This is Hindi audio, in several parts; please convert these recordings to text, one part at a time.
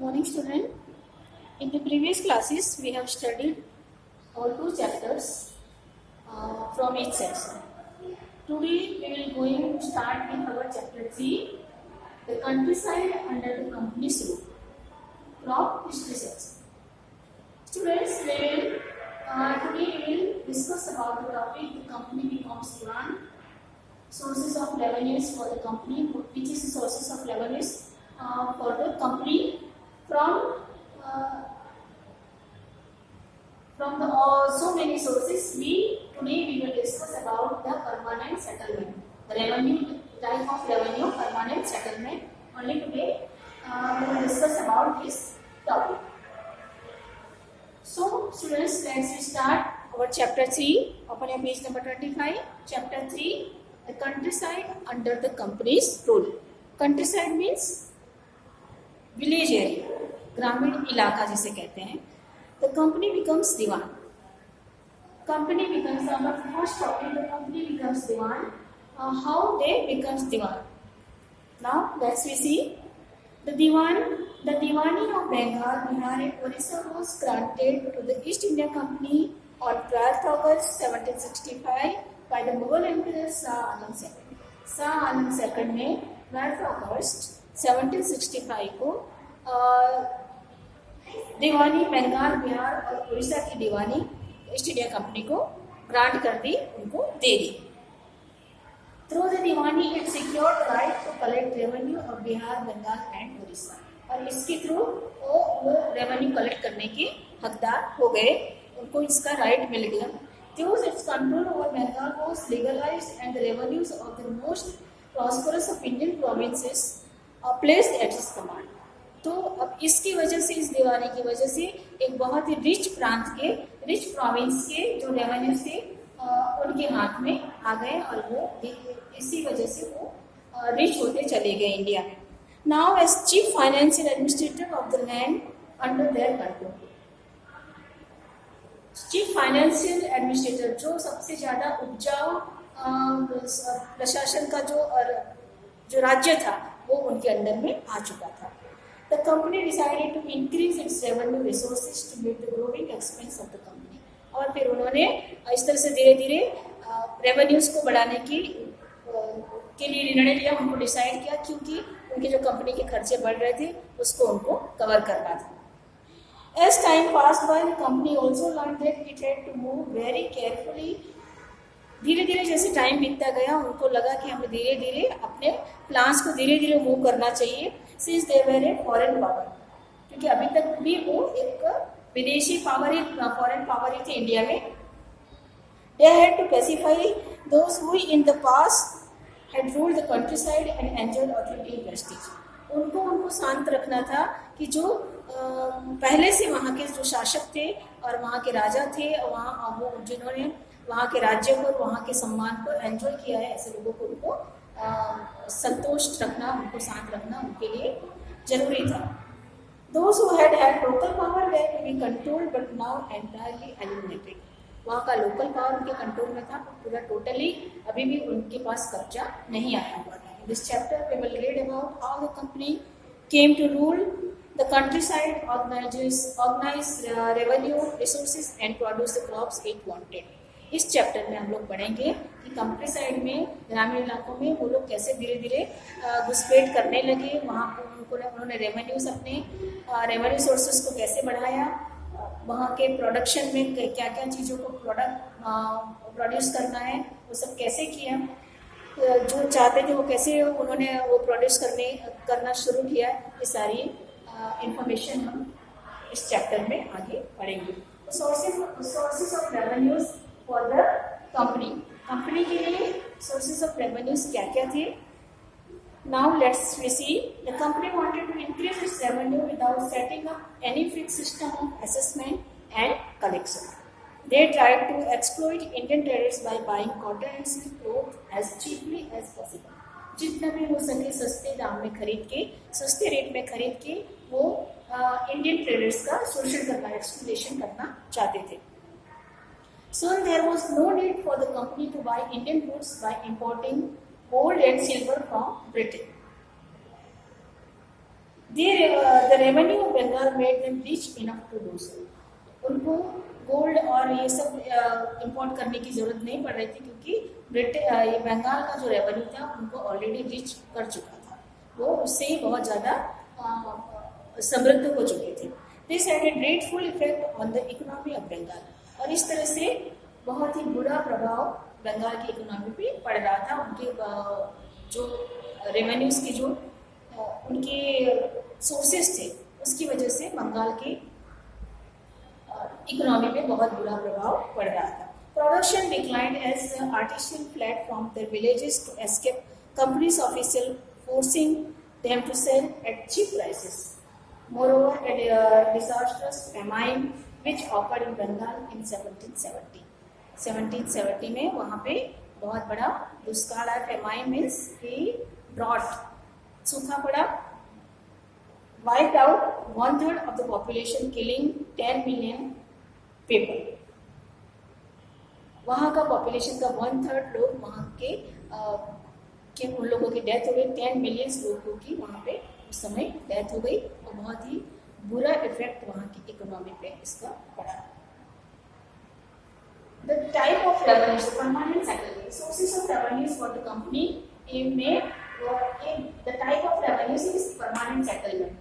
Good morning, student. In the previous classes, we have studied all two chapters from each section. Today, we will going to start with our chapter 3, the countryside under the company's rule, from history section. Students, today we will discuss about the topic the company becomes Diwan, sources of revenues for the company, which is the sources of revenues for the company from the so many sources. Today we will discuss about the permanent settlement, the revenue type of revenue, permanent settlement. Only today we will discuss about this topic. So students, let's start our chapter 3. Open your page number 25. Chapter 3, the countryside under the company's rule. Countryside means village area, ग्रामीण इलाका जिसे कहते हैं. The company becomes Diwan. Company becomes our first topic. The company becomes Diwan. How they becomes Diwan. Now let's we see the Diwani of Bengal, Bihar and Orissa was granted to the East India Company on 12th August 1765 by the Mughal Emperor Shah Alam II. Shah Alam II ने 12th अगस्त 1765 को दीवानी बंगाल, बिहार और उड़ीसा की दीवानी ईस्ट इंडिया कंपनी को ग्रांट कर दी, उनको दे दी. Through the diwani it secured right to collect revenue of Bihar, Bengal and Orissa. और इसके थ्रू वो रेवेन्यू कलेक्ट करने के हकदार हो गए, उनको इसका राइट मिल गया. Thus its control over Bengal was legalized and the revenues of the most prosperous of Indian provinces placed at his command. तो अब इसकी वजह से, इस दीवानी की वजह से एक बहुत ही रिच प्रांत के, रिच प्रोविंस के जो रेवेन्यू थे उनके हाथ में आ गए और वो इसी वजह से वो रिच होते चले गए इंडिया में. Now as chief financial administrator of the land under their control. Chief financial administrator जो सबसे ज़्यादा उपजाऊ प्रशासन का जो राज्य था वो उनके अंडर में आ चुका था. The company decided to increase its revenue resources to meet the growing expense of the company. और फिर उन्होंने इस तरह से धीरे धीरे रेवेन्यूज को बढ़ाने के लिए निर्णय लिया, उनको डिसाइड किया, क्योंकि उनके जो कंपनी के खर्चे बढ़ रहे थे उसको उनको कवर करना था. As time passed by, the company also learned that it had to move very carefully. धीरे धीरे जैसे टाइम बीतता गया, उनको लगा कि हमें धीरे धीरे अपने प्लान्स को धीरे धीरे मूव करना चाहिए. Since they were a foreign power, क्योंकि अभी तक भी वो एक विदेशी पावर ही, फॉरेन पावर ही थे इंडिया में. They had to pacify those who in the past had ruled the countryside and enjoyed authority prestige. उनको शांत रखना था कि जो पहले से वहाँ के जो शासक थे और वहाँ के राजा थे, वहाँ वो जिन्होंने वहाँ के राज्य को, वहाँ के सम्मान को एंजॉय किया है, ऐसे लोगों को उनको संतुष्ट रखना, उनको शांत रखना उनके लिए जरूरी था. Those who had local power were to be controlled but now entirely eliminated. वहाँ का लोकल पावर उनके कंट्रोल में था, पूरा टोटली अभी भी उनके पास कब्जा नहीं आया हुआ था. In this chapter we will read about how the company came to rule the countryside, organize revenue resources and produce the crops it wanted. इस चैप्टर में हम लोग पढ़ेंगे कि कंट्री साइड में, ग्रामीण इलाकों में वो लोग कैसे धीरे धीरे घुसपैठ करने लगे, वहाँ पर उन्होंने रेवेन्यूज, अपने रेवेन्यू सोर्सेज को कैसे बढ़ाया, वहाँ के प्रोडक्शन में क्या क्या चीज़ों को प्रोड्यूस करना है वो सब कैसे किया, जो चाहते थे वो कैसे उन्होंने वो प्रोड्यूस करना शुरू किया. ये सारी इंफॉर्मेशन हम इस चैप्टर में आगे पढ़ेंगे. Sources of revenues for the company के लिए सोर्सेज ऑफ रेवेन्यूज क्या क्या थे. Now let's we see. The company wanted to increase its revenue without setting up any fix system of assessment and collection. They tried to exploit Indian traders by buying cotton and silk cloth as cheaply as possible. जितना भी हो सके सस्ते दाम में खरीद के, सस्ते रेट में खरीद के वो इंडियन ट्रेडर्स का शोषण करना, एक्सप्लॉयटेशन करना चाहते थे. So there was no need for the company to buy Indian goods by importing gold and silver from Britain. The revenue of Bengal made them rich enough to do so. उनको गोल्ड और ये सब इंपोर्ट करने की जरूरत नहीं पड़ रही थी, क्योंकि ये बंगाल का जो रेवेन्यू था उनको ऑलरेडी रिच कर चुका था, वो उससे ही बहुत ज़्यादा समृद्ध हो चुके थे. This had a grateful effect on the economy of Bengal. और इस तरह से बहुत ही बुरा प्रभाव बंगाल की इकोनॉमी पे पड़ रहा था. उनके जो रेवेन्यूज़ की जो उनके सोर्सेस थे उसकी वजह से बंगाल की इकोनॉमी पे बहुत बुरा प्रभाव पड़ रहा था. Production declined as artisan fled from their villages to escape company's official forcing them to sell at cheap prices. Moreover, a disastrous famine which occurred in Bengal in 1770. 1770 में वहाँ पे बहुत बड़ा दुष्काल आया. फेमाइन मीन्स कि ड्रॉट, सूखा पड़ा, wiped out 1/3 of the population, killing 10 million people. वहाँ का पॉपुलेशन का 1/3 लोग वहाँ के उन लोगों की डेथ हो गई. 10 मिलियन लोगों की वहाँ पे उस समय डेथ हो गई और बहुत ही बुरा इफेक्ट वहाँ की इकोनॉमी पे इसका पड़ा. The type of revenues, permanent settlement, sources of revenues for the company the type of revenues is permanent settlement.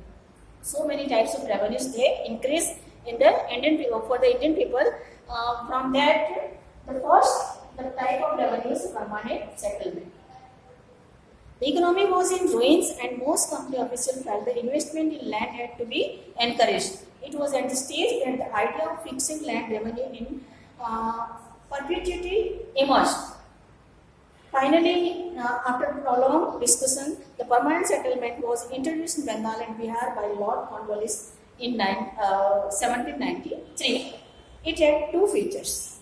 So many types of revenues they increase in the for the Indian people. From that, the type of revenue is permanent settlement. The economy was in ruins and most company officials felt the investment in land had to be encouraged. It was at the stage that the idea of fixing land revenue in perpetuity emerged. Finally, after prolonged discussion, the permanent settlement was introduced in Bengal and Bihar by Lord Cornwallis in 1793. It had two features.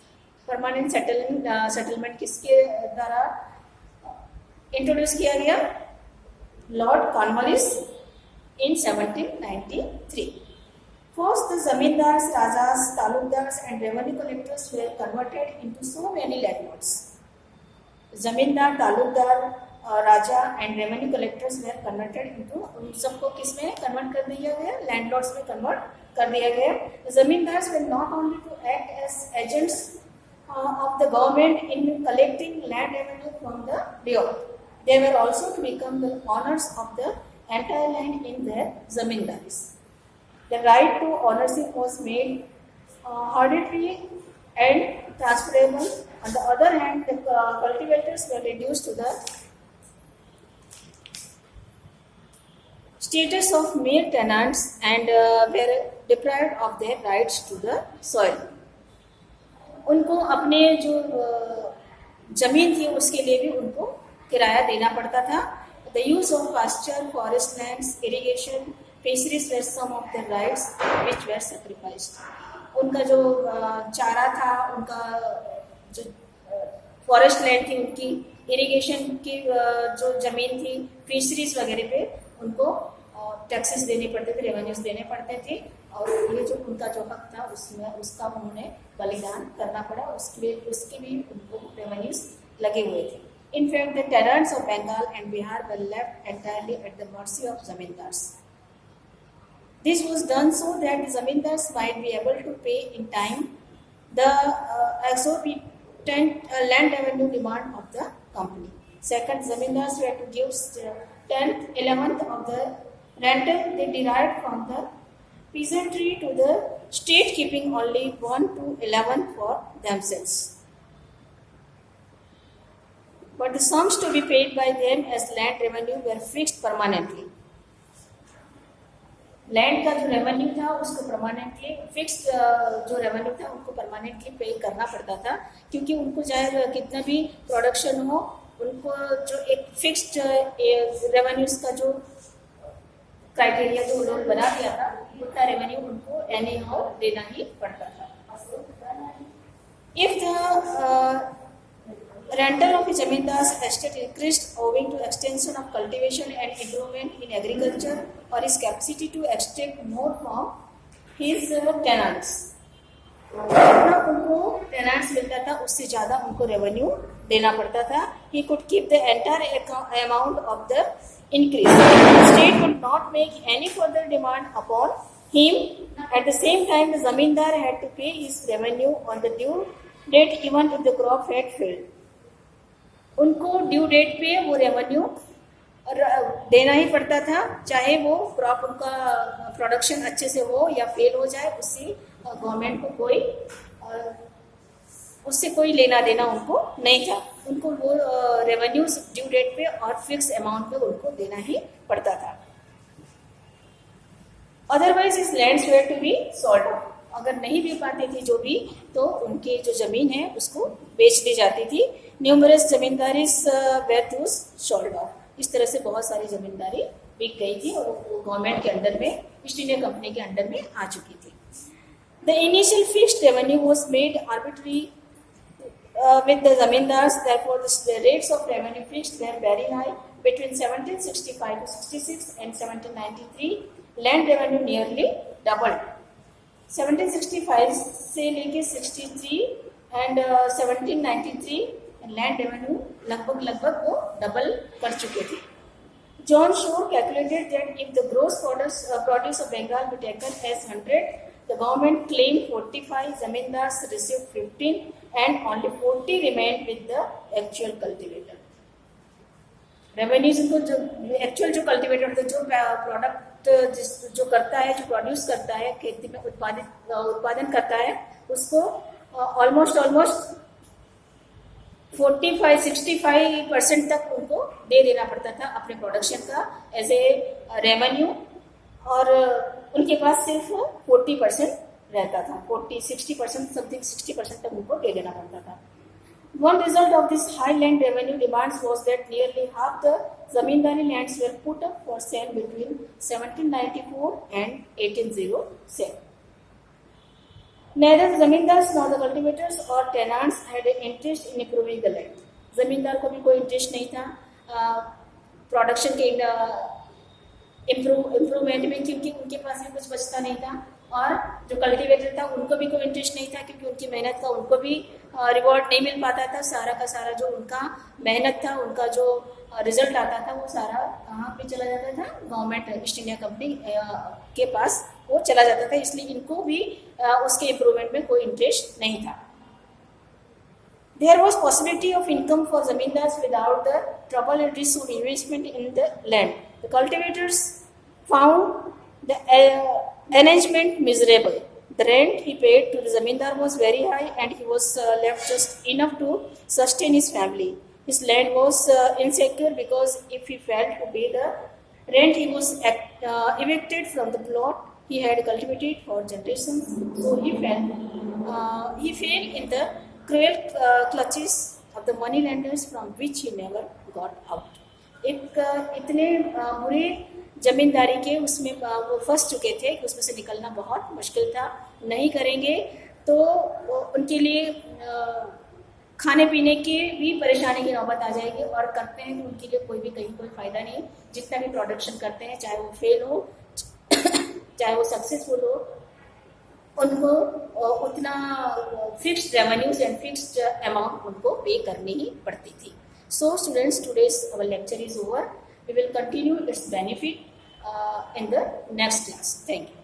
Permanent settlement किसके द्वारा इंट्रोड्यूस किया गया? Lord Cornwallis in 1793. First, the zamindars, rajas, talukdars and revenue collectors were converted into so many landlords. Zamindar, talukdar, raja and revenue collectors were converted into, उन सबको किस में कन्वर्ट कर दिया गया? लैंडलॉर्ड्स में कन्वर्ट कर दिया गया. Zamindars were not only to act as agents of the government in collecting land revenue from the riyot. They were also to become the owners of the entire land in their zamindaris. The right to ownership was made hereditary and transferable. On the other hand, the cultivators were reduced to the status of mere tenants and were deprived of their rights to the soil. उनको अपने जो जमीन थी उसके लिए भी उनको किराया देना पड़ता था. The use of pasture, forest lands, irrigation, fisheries were some of the rights which were sacrificed. उनका जो चारा था, उनका जो फॉरेस्ट लैंड थी, उनकी इरिगेशन की जो जमीन थी, फिशरीज वगैरह पे उनको टैक्सेस देने पड़ते थे, रेवेन्यूज देने पड़ते थे. और ये जो उनका जो हक था उसमें उसका उन्होंने बलिदान करना पड़ा. उसके भी उनको रेवेन्यूज लगे हुए थे. In fact, the tenants of Bengal and Bihar were left entirely at the mercy of zamindars. This was done so that the zamindars might be able to pay in time the exorbitant land revenue demand of the company. Second, zamindars were to give 10th, 11th of the rental they derived from the peasantry to the state, keeping only 1 to 11 for themselves. But the sums to be paid by them as land revenue were fixed permanently. Land का जो रेवेन्यू था उसको परमानेंटली फिक्स्ड, जो रेवेन्यू था उनको परमानेंटली पे करना पड़ता था, क्योंकि उनको चाहे कितना भी प्रोडक्शन हो, उनको जो एक फिक्स्ड रेवेन्यूज का जो क्राइटेरिया जो उन्होंने बना दिया था उतना रेवेन्यू उनको एनी हाउ देना ही पड़ता था. If the rental of his zamindar's estate increased owing to extension of cultivation and improvement in agriculture or his capacity to extract more from his tenants. जितना उनको टेनेंट्स मिलता था उससे ज़्यादा उनको रेवेन्यू देना पड़ता था. He could keep the entire amount of the increase. State would not make any further demand upon him. At the same time, the zamindar had to pay his revenue on the due date even if the crop had failed. उनको ड्यू डेट पे वो रेवेन्यू देना ही पड़ता था, चाहे वो क्रॉप उनका प्रोडक्शन अच्छे से हो या फेल हो जाए, उससे गवर्नमेंट को कोई उससे कोई लेना देना उनको नहीं था. उनको वो रेवेन्यू ड्यू डेट पे और फिक्स अमाउंट पे उनको देना ही पड़ता था. Otherwise these lands were to be sold off. अगर नहीं दे पाते थे जो भी, तो उनके जो ज़मीन है उसको बेच दी जाती थी. Numerous zamindaris were to sold off. इस तरह से बहुत सारी ज़मींदारी बिक गई थी और वो गवर्नमेंट के अंडर में, ईस्ट इंडिया कंपनी के अंडर में आ चुकी थी. The initial fixed revenue was made arbitrary with the zamindars. Therefore, the rates of revenue fixed were very high. Between 1765 to 66 and 1793, land revenue nearly doubled. 1765 से लेके 63 and 1793 land revenue लगभग वो डबल कर चुके थे. John Shore calculated that if the gross produce of Bengal be taken as 100, the government claimed 45, zamindars received 15, and only 40 remained with the actual cultivator. Revenues उनको जो एक्चुअल जो कल्टिवेटर होता है, जो प्रोडक्ट जो करता है, जो प्रोड्यूस करता है, खेती में उत्पादन करता है, उसको ऑलमोस्ट 45-65% तक उनको दे देना पड़ता था अपने प्रोडक्शन का एज ए रेवेन्यू, और उनके पास सिर्फ 40% रहता था. 40-60% समथिंग 60% तक उनको दे देना पड़ता था. One result of this high land revenue demands was that nearly half the zamindari lands were put up for sale between 1794 and 1807. Neither the zamindars nor the cultivators or tenants had an interest in improving the land. जमींदार को भी कोई इंटरेस्ट नहीं था प्रोडक्शन के इम्प्रूवमेंट में, क्योंकि उनके पास भी कुछ बचता नहीं था, और जो कल्टीवेटर था उनको भी कोई इंटरेस्ट नहीं था, क्योंकि उनकी मेहनत का उनको भी रिवॉर्ड नहीं मिल पाता था. सारा का सारा जो उनका मेहनत था, उनका जो रिजल्ट आता था, वो सारा कहाँ पे चला जाता था, गवर्नमेंट ईस्ट इंडिया कंपनी के पास वो चला जाता था. इसलिए इनको भी उसके इम्प्रूवमेंट में कोई इंटरेस्ट नहीं था. There was possibility of income for zamindars without the trouble and risk of investment in the land. The cultivators found the arrangement miserable. The rent he paid to the zamindar was very high, and he was left just enough to sustain his family. His land was insecure because if he failed to pay the rent, he was evicted from the plot he had cultivated for generations. So he fell in the cruel clutches of the money lenders from which he never got out. एक इतने बुरे जमींदारी के उसमें वो फंस चुके थे कि उसमें से निकलना बहुत मुश्किल था. नहीं करेंगे तो उनके लिए खाने पीने की भी परेशानी की नौबत आ जाएगी, और करते हैं तो उनके लिए कहीं कोई फ़ायदा नहीं. जितना भी प्रोडक्शन करते हैं, चाहे वो फेल हो चाहे वो सक्सेसफुल हो, उनको उतना fixed revenues and fixed amount उनको पे करनी ही पड़ती थी. So students, today's our lecture is over. We will continue its benefit in the next class. Thank you.